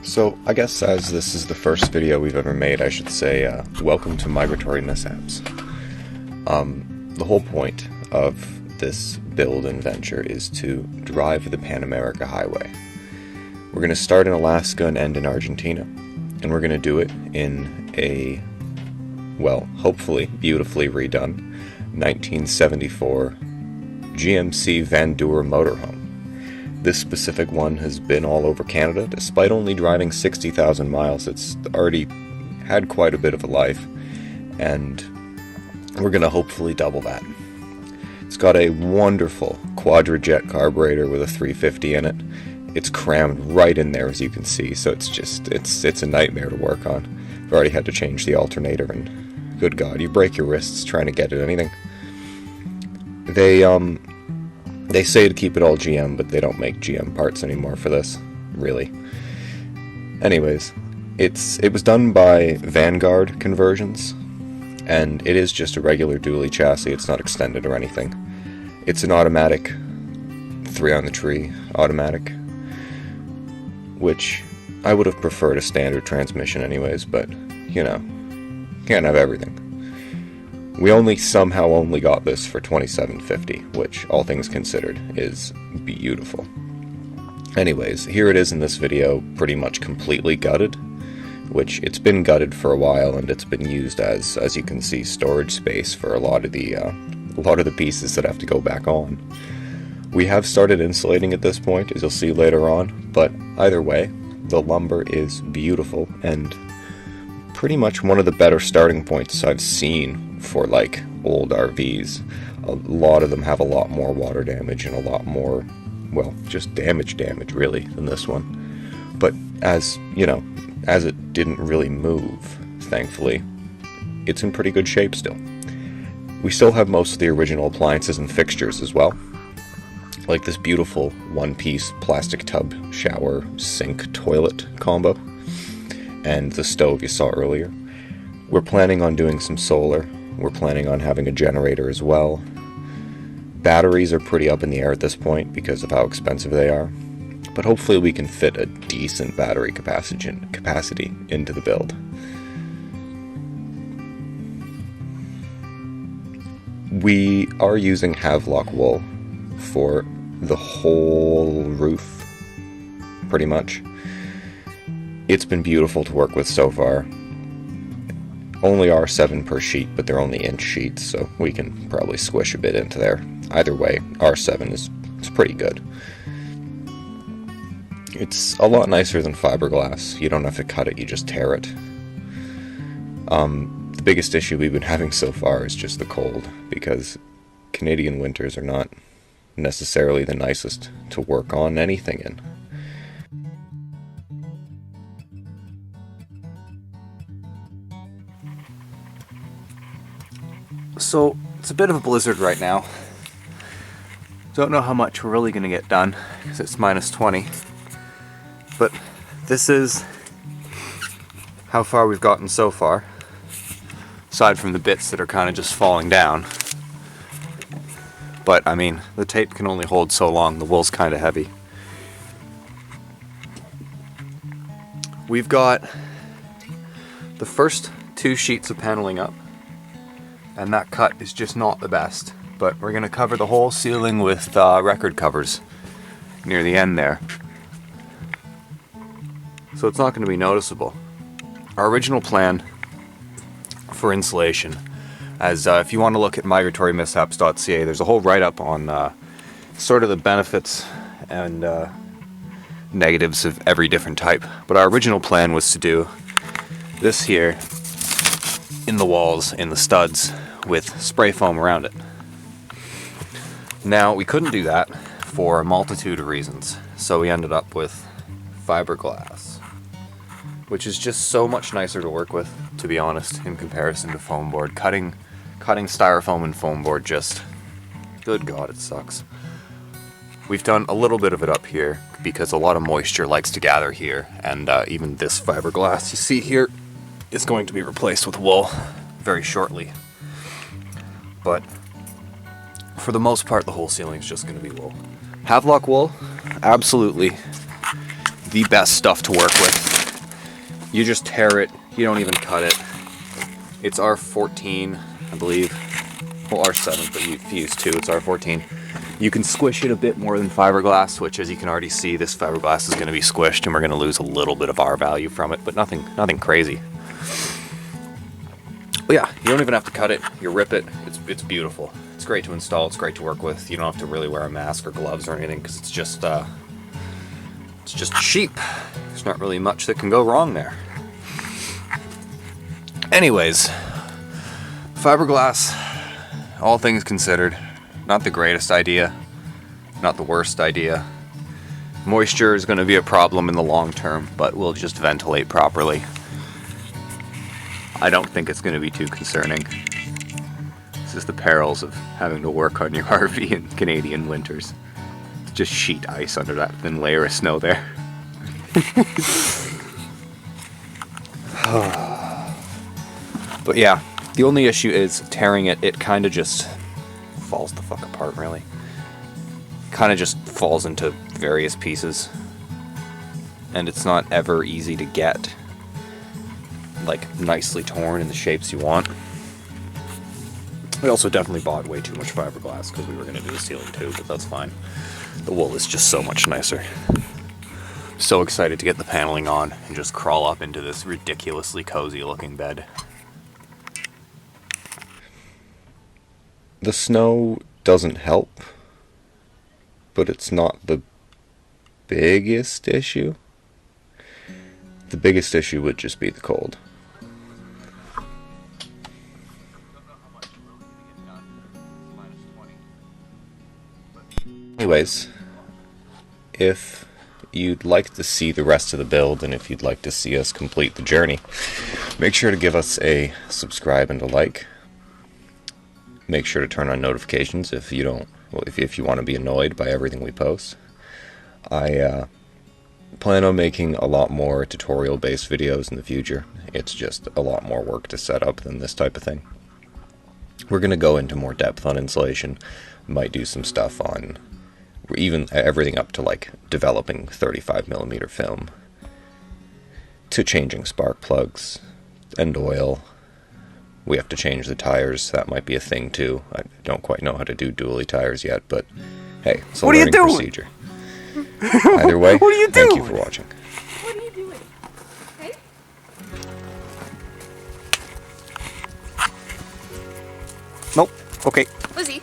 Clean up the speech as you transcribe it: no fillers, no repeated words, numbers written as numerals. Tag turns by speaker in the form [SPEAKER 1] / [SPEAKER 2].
[SPEAKER 1] So, I guess as this is the first video we've ever made, I should say, welcome to Migratory Mishaps. The whole point of this build and venture is to drive the Pan America Highway. We're going to start in Alaska and end in Argentina, and we're going to do it in a, well, hopefully beautifully redone 1974 GMC Van Duer motorhome. This specific one has been all over Canada. Despite only driving 60,000 miles, it's already had quite a bit of a life, and we're going to hopefully double that. It's got a wonderful quadrajet carburetor with a 350 in it. It's crammed right in there, as you can see, so it's a nightmare to work on. I've already had to change the alternator, and good God, you break your wrists trying to get at anything. They say to keep it all GM, but they don't make GM parts anymore for this, really. Anyways, it was done by Vanguard Conversions, and it is just a regular dually chassis. It's not extended or anything. It's an automatic, 3-on-the-tree automatic, which I would have preferred a standard transmission anyways, but, you know, can't have everything. We somehow only got this for $27.50, which, all things considered, is beautiful. Anyways, here it is in this video, pretty much completely gutted, which it's been gutted for a while, and it's been used as you can see, storage space for a lot of the pieces that have to go back on. We have started insulating at this point, as you'll see later on, but either way, the lumber is beautiful, and pretty much one of the better starting points I've seen for like old RVs. A lot of them have a lot more water damage and a lot more, well, just damage really than this one. But as it didn't really move, thankfully, it's in pretty good shape still. We still have most of the original appliances and fixtures as well, like this beautiful one-piece plastic tub shower sink toilet combo and the stove you saw earlier. We're planning on doing some solar. We're planning on having a generator as well. Batteries are pretty up in the air at this point because of how expensive they are, but hopefully we can fit a decent battery capacity into the build. We are using Havelock wool for the whole roof, pretty much. It's been beautiful to work with so far. Only R7 per sheet, but they're only inch sheets, so we can probably squish a bit into there. Either way, R7 is pretty good. It's a lot nicer than fiberglass. You don't have to cut it, you just tear it. The biggest issue we've been having so far is just the cold, because Canadian winters are not necessarily the nicest to work on anything in.
[SPEAKER 2] So, it's a bit of a blizzard right now. Don't know how much we're really going to get done, because it's minus 20. But this is how far we've gotten so far, aside from the bits that are kind of just falling down. But, I mean, the tape can only hold so long, the wool's kind of heavy. We've got the first 2 sheets of paneling up, and that cut is just not the best, but we're going to cover the whole ceiling with record covers near the end there, so it's not going to be noticeable. Our original plan for insulation, as if you want to look at migratorymishaps.ca, there's a whole write-up on sort of the benefits and negatives of every different type, but our original plan was to do this here in the walls, in the studs, with spray foam around it. Now, we couldn't do that for a multitude of reasons, so we ended up with fiberglass, which is just so much nicer to work with, to be honest, in comparison to foam board. Cutting styrofoam and foam board just, good God, it sucks. We've done a little bit of it up here, because a lot of moisture likes to gather here, and even this fiberglass you see here is going to be replaced with wool very shortly. But for the most part, the whole ceiling is just going to be wool. Havelock wool, absolutely the best stuff to work with. You just tear it, you don't even cut it. It's R14, I believe. Well, R7, but if you use 2, it's R14. You can squish it a bit more than fiberglass, which, as you can already see, this fiberglass is going to be squished and we're going to lose a little bit of R value from it, but nothing crazy. But yeah, you don't even have to cut it. You rip it. It's beautiful. It's great to install. It's great to work with. You don't have to really wear a mask or gloves or anything because it's just cheap. There's not really much that can go wrong there. Anyways, fiberglass, all things considered, not the greatest idea, not the worst idea. Moisture is going to be a problem in the long term, but we'll just ventilate properly. I don't think it's going to be too concerning. This is the perils of having to work on your RV in Canadian winters. It's just sheet ice under that thin layer of snow there. But yeah, the only issue is tearing it. It kind of just falls the fuck apart, really. Kind of just falls into various pieces. And it's not ever easy to get, like, nicely torn in the shapes you want. We also definitely bought way too much fiberglass because we were going to do the ceiling too, but that's fine. The wool is just so much nicer. So excited to get the paneling on and just crawl up into this ridiculously cozy looking bed.
[SPEAKER 1] The snow doesn't help, but it's not the biggest issue. The biggest issue would just be the cold. Anyways, if you'd like to see the rest of the build and if you'd like to see us complete the journey, make sure to give us a subscribe and a like. Make sure to turn on notifications if you want to be annoyed by everything we post. I plan on making a lot more tutorial-based videos in the future. It's just a lot more work to set up than this type of thing. We're going to go into more depth on insulation. Might do some stuff on even everything up to like developing 35mm film, to changing spark plugs and oil. We have to change the tires. That might be a thing too. I don't quite know how to do dually tires yet, but hey, it's a learning procedure. Either way,
[SPEAKER 2] What are you
[SPEAKER 1] thank you
[SPEAKER 2] doing?
[SPEAKER 1] for watching.
[SPEAKER 3] What are you doing? Okay?
[SPEAKER 2] Nope. Okay.
[SPEAKER 3] Lizzie.